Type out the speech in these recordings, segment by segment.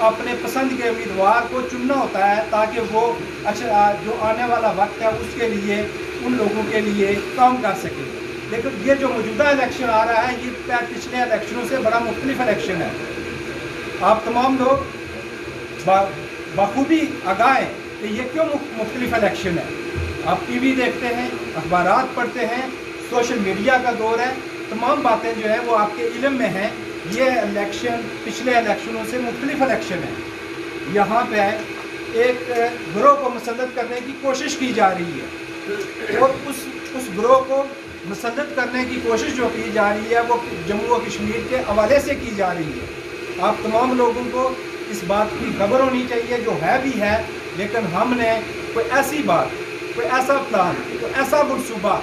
اپنے پسند کے امیدوار کو چننا ہوتا ہے تاکہ وہ اچھا جو آنے والا وقت ہے اس کے لیے ان لوگوں کے لیے کام کر سکے. لیکن یہ جو موجودہ الیکشن آ رہا ہے یہ پچھلے الیکشنوں سے بڑا مختلف الیکشن ہے. آپ تمام لوگ بخوبی آگاہ ہیں کہ یہ کیوں مختلف الیکشن ہے. آپ ٹی وی دیکھتے ہیں, اخبارات پڑھتے ہیں, سوشل میڈیا کا دور ہے, تمام باتیں جو ہے وہ آپ کے علم میں ہیں. یہ الیکشن پچھلے الیکشنوں سے مختلف الیکشن ہے. یہاں پہ ایک گروہ کو مسلط کرنے کی کوشش کی جا رہی ہے اور اس گروہ کو مسلط کرنے کی کوشش جو کی جا رہی ہے وہ جموں و کشمیر کے حوالے سے کی جا رہی ہے. آپ تمام لوگوں کو اس بات کی خبر ہونی چاہیے جو ہے بھی ہے, لیکن ہم نے کوئی ایسی بات, کوئی ایسا پلان, کوئی ایسا منصوبہ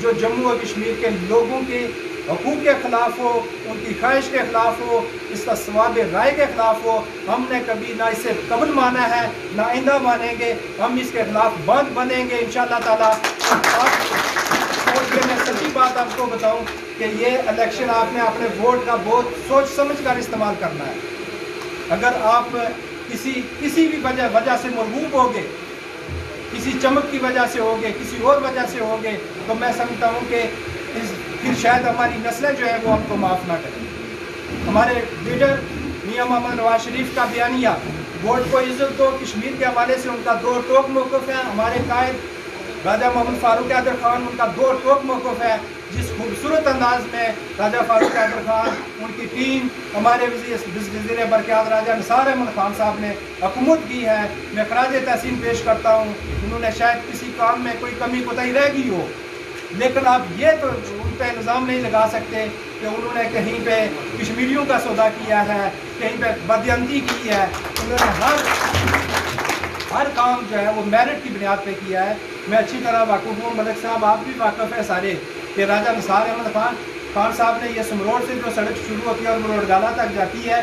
جو جموں و کشمیر کے لوگوں کے حقوق کے خلاف ہو, ان کی خواہش کے خلاف ہو, اس کا ثواب رائے کے خلاف ہو, ہم نے کبھی نہ اسے قبل مانا ہے نہ آئندہ مانیں گے. ہم اس کے خلاف بند بنیں گے انشاءاللہ تعالیٰ. اور یہ میں سچی بات آپ کو بتاؤں کہ یہ الیکشن آپ نے اپنے ووٹ کا بہت سوچ سمجھ کر استعمال کرنا ہے. اگر آپ کسی بھی وجہ سے مرغوب ہوگے, کسی چمک کی وجہ سے ہوگے, کسی اور وجہ سے ہوگے, تو میں سمجھتا ہوں کہ پھر شاید ہماری نسلیں جو ہیں وہ ہم کو معاف نہ کریں. ہمارے لیڈر میاں محمد نواز شریف کا بیانیہ ووٹ کو عزت دو کشمیر کے حوالے سے ان کا دو ٹوک موقف ہے. ہمارے قائد راجہ محمد فاروق حیدر خان ان کا دو ٹوک موقف ہے. جس خوبصورت انداز میں راجہ فاروق حیدر خان, ان کی ٹیم, ہمارے وزیر برقیات راجہ نثار احمد خان صاحب نے حکومت کی ہے, میں خراج تحسین پیش کرتا ہوں. انہوں نے شاید کسی کام میں کوئی کمی کوتاہی رہ گئی ہو, لیکن آپ یہ تو ان پہ الزام نہیں لگا سکتے کہ انہوں نے کہیں پہ کشمیریوں کا سودا کیا ہے, کہیں پہ بدعنتی کی ہے. انہوں نے ہر کام جو ہے وہ میرٹ کی بنیاد پہ کیا ہے. میں اچھی طرح واقف ہوں, ملک صاحب آپ بھی واقف ہیں سارے, کہ راجہ نثار احمد خان صاحب نے یہ سمروڑ سے جو سڑک شروع ہوتی ہے اور مروڑ گالا تک جاتی ہے,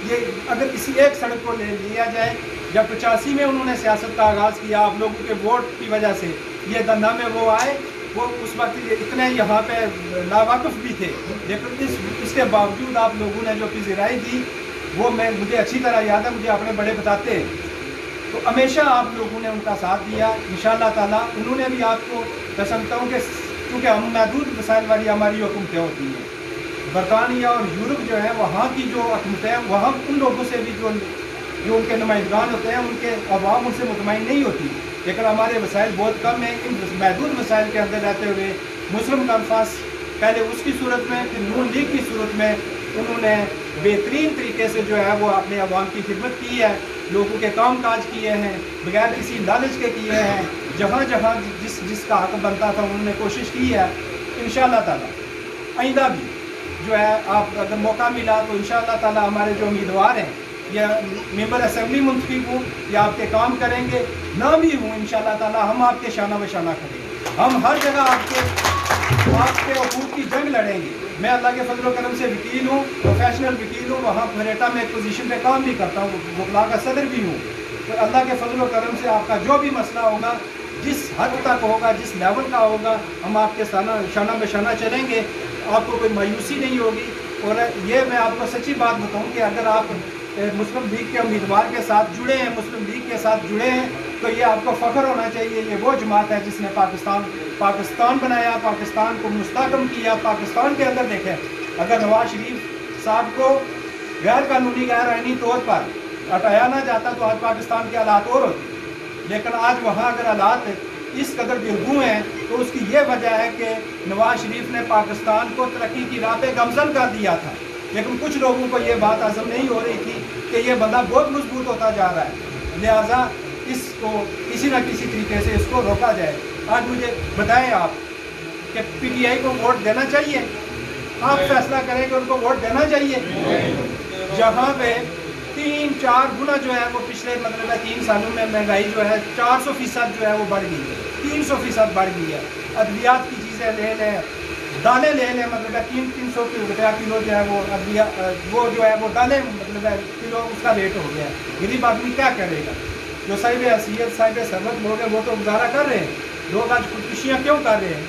یہ اگر کسی ایک سڑک کو لے لیا جائے, جب 85 میں انہوں نے سیاست کا آغاز کیا آپ لوگوں کے ووٹ کی وجہ سے یہ دھندا میں وہ آئے, وہ اس وقت اتنے یہاں پہ لاواقف بھی تھے, لیکن اس کے باوجود آپ لوگوں نے جو پذیرائی دی وہ مجھے اچھی طرح یاد ہے, مجھے اپنے بڑے بتاتے ہیں. تو ہمیشہ آپ لوگوں نے ان کا ساتھ دیا انشاءاللہ تعالیٰ. انہوں نے بھی آپ کو میں سمجھتا ہوں کہ کیونکہ ہم محدود وسائل والی ہماری حکومتیں ہوتی ہیں, برطانیہ اور یورپ جو ہے وہاں کی جو حکومتیں ہیں وہاں ان لوگوں سے بھی جو ان کے نمائندگان ہوتے ہیں ان کے عوام ان سے مطمئن نہیں ہوتی, لیکن ہمارے وسائل بہت کم ہیں. ان محدود وسائل کے اندر رہتے ہوئے مسلم کانفرنس پہلے اس کی صورت میں پھر نون لیگ کی صورت میں انہوں نے بہترین طریقے سے جو ہے وہ اپنے عوام کی خدمت کی ہے, لوگوں کے کام کاج کیے ہیں, بغیر کسی لالچ کے کیے ہیں. جہاں جہاں جس کا حق بنتا تھا انہوں نے کوشش کی ہے. انشاءاللہ تعالیٰ آئندہ بھی جو ہے آپ اگر موقع ملا تو انشاءاللہ تعالیٰ ہمارے جو امیدوار ہیں یا ممبر اسمبلی منتخب ہوں یا آپ کے کام کریں گے, نہ بھی ہوں انشاءاللہ تعالیٰ ہم آپ کے شانہ بشانہ کریں گے. ہم ہر جگہ آپ کے حقوق کی جنگ لڑیں گے. میں اللہ کے فضل و کرم سے وکیل ہوں, پروفیشنل وکیل ہوں, وہاں بریٹا میں ایک پوزیشن پہ کام بھی کرتا ہوں, وکلاء کا صدر بھی ہوں. تو اللہ کے فضل و کرم سے آپ کا جو بھی مسئلہ ہوگا, جس حد تک ہوگا, جس لیول کا ہوگا, ہم آپ کے شانہ بشانہ چلیں گے. آپ کو کوئی مایوسی نہیں ہوگی. اور یہ میں آپ کو سچی بات بتاؤں کہ اگر آپ مسلم لیگ کے امیدوار کے ساتھ جڑے ہیں, مسلم لیگ کے ساتھ جڑے ہیں, تو یہ آپ کو فخر ہونا چاہیے. یہ وہ جماعت ہے جس نے پاکستان بنایا, پاکستان کو مستحکم کیا. پاکستان کے اندر دیکھیں, اگر نواز شریف صاحب کو غیر قانونی غیر آئینی طور پر ہٹایا نہ جاتا تو آج پاکستان کے حالات اور ہوتے, لیکن آج وہاں اگر حالات اس قدر گرگوں ہیں تو اس کی یہ وجہ ہے کہ نواز شریف نے پاکستان کو ترقی کی راہ پہ گامزن کر دیا تھا. لیکن کچھ لوگوں کو یہ بات ہضم نہیں ہو رہی تھی کہ یہ بندہ بہت مضبوط ہوتا جا رہا ہے, لہٰذا اس کو کسی نہ کسی طریقے سے اس کو روکا جائے. آج مجھے بتائیں آپ کہ پی ٹی آئی کو ووٹ دینا چاہیے؟ آپ فیصلہ کریں کہ ان کو ووٹ دینا چاہیے. جہاں پہ 3-4 گنا جو ہے وہ پچھلے 3 سالوں میں مہنگائی جو ہے 400% جو ہے وہ بڑھ گئی ہے, 300% بڑھ گئی ہے. ادویات کی چیزیں لے لیں, دالیں لے لیں, 300 روپیہ کلو جو ہے وہ جو ہے وہ دالیں کلو اس کا ریٹ ہو گیا ہے. غریب آدمی کیا کرے گا؟ جو صاحب حیثیت صاحب ثروت لوگ ہیں وہ تو گزارا کر رہے ہیں. لوگ آج خودکشیاں کیوں کر رہے ہیں؟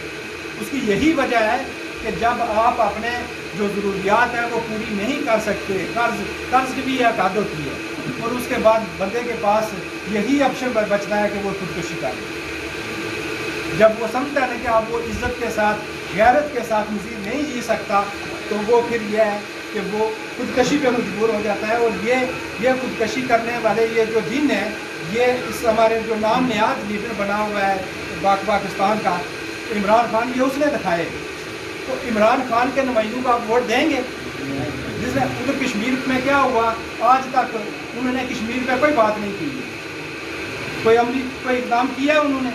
اس کی یہی وجہ ہے کہ جب آپ اپنے جو ضروریات ہیں وہ پوری نہیں کر سکتے، قرض کی بھی ایک حد ہوتی ہے، اور اس کے بعد بندے کے پاس یہی آپشن بچتا ہے کہ وہ خودکشی کر لے۔ جب وہ سمجھتا ہے کہ اب وہ عزت کے ساتھ، غیرت کے ساتھ مزید نہیں جی سکتا، تو وہ پھر یہ ہے کہ وہ خودکشی پہ مجبور ہو جاتا ہے۔ اور یہ خودکشی کرنے والے یہ جو دن ہے، یہ اس ہمارے جو نام نیاز لیڈر بنا ہوا ہے پاکستان کا عمران خان، یہ اس نے دکھائے۔ تو عمران خان کے نمائندوں کو آپ ووٹ دیں گے؟ جس نے ادھر کشمیر میں کیا ہوا، آج تک انہوں نے کشمیر پہ کوئی بات نہیں کی، کوئی اقدام کیا انہوں نے؟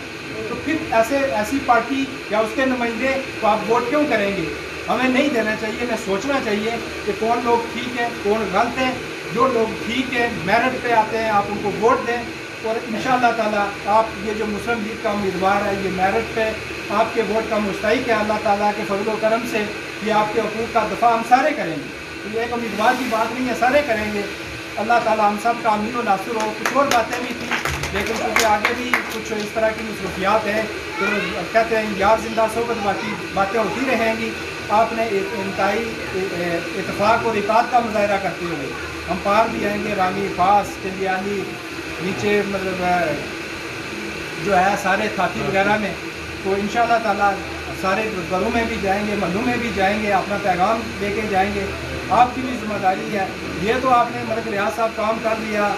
تو پھر ایسی پارٹی یا اس کے نمائندے کو آپ ووٹ کیوں کریں گے؟ ہمیں نہیں دینا چاہیے۔ ہمیں سوچنا چاہیے کہ کون لوگ ٹھیک ہیں، کون غلط ہیں۔ جو لوگ ٹھیک ہیں، میرٹ پہ آتے ہیں، آپ ان کو ووٹ دیں، اور انشاءاللہ تعالیٰ آپ یہ جو مسلم لیگ کا امیدوار ہے، یہ میرٹ پہ آپ کے ووٹ کا مستحق ہے۔ اللہ تعالیٰ کے فضل و کرم سے یہ آپ کے حقوق کا دفاع ہم سارے کریں گے۔ تو یہ ایک امیدوار کی بات نہیں ہے، سارے کریں گے۔ اللہ تعالیٰ ہم سب کا امین و ناصر ہو۔ کچھ اور باتیں بھی تھیں، لیکن کیونکہ آگے بھی کچھ اس طرح کی مصروفیات ہیں، تو کہتے ہیں یار زندہ صحبت باقی باتیں ہوتی رہیں گی۔ آپ نے انتہائی اتفاق اور اتحاد کا مظاہرہ کرتے ہوئے ہم پار بھی آئیں گے، رانی، فاس، چندیالی، نیچے مطلب جو ہے سارے تھاتی وغیرہ میں، تو انشاءاللہ تعالیٰ سارے گھروں میں بھی جائیں گے، محلوں میں بھی جائیں گے، اپنا پیغام لے کے جائیں گے۔ آپ کی بھی ذمہ داری ہے۔ یہ تو آپ نے ملک ریاض صاحب کام کر لیا،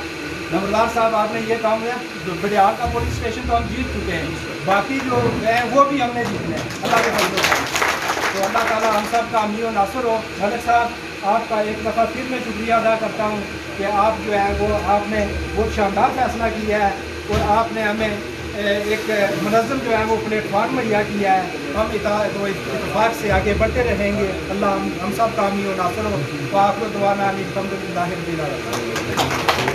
نمبردار صاحب آپ نے یہ کام کیا، بڑیال کا پولیس اسٹیشن تو ہم جیت چکے ہیں، باقی جو ہیں وہ بھی ہم نے جیتنے ہیں اللہ کے فضل سے۔ تو اللہ تعالیٰ ہم سب کا امین و ناصر ہو۔ ملک صاحب آپ کا ایک دفعہ پھر میں شکریہ ادا کرتا ہوں کہ آپ جو ہے وہ آپ نے بہت شاندار فیصلہ کیا ہے، اور آپ نے ہمیں ایک منظم جو ہے وہ پلیٹ فارم مہیا کیا ہے۔ ہم اتفاق سے آگے بڑھتے رہیں گے۔ اللہ ہم سب کا امین و ناصر ہو۔ تو آپ کو دعا میں الحمدللہ رب العالمین۔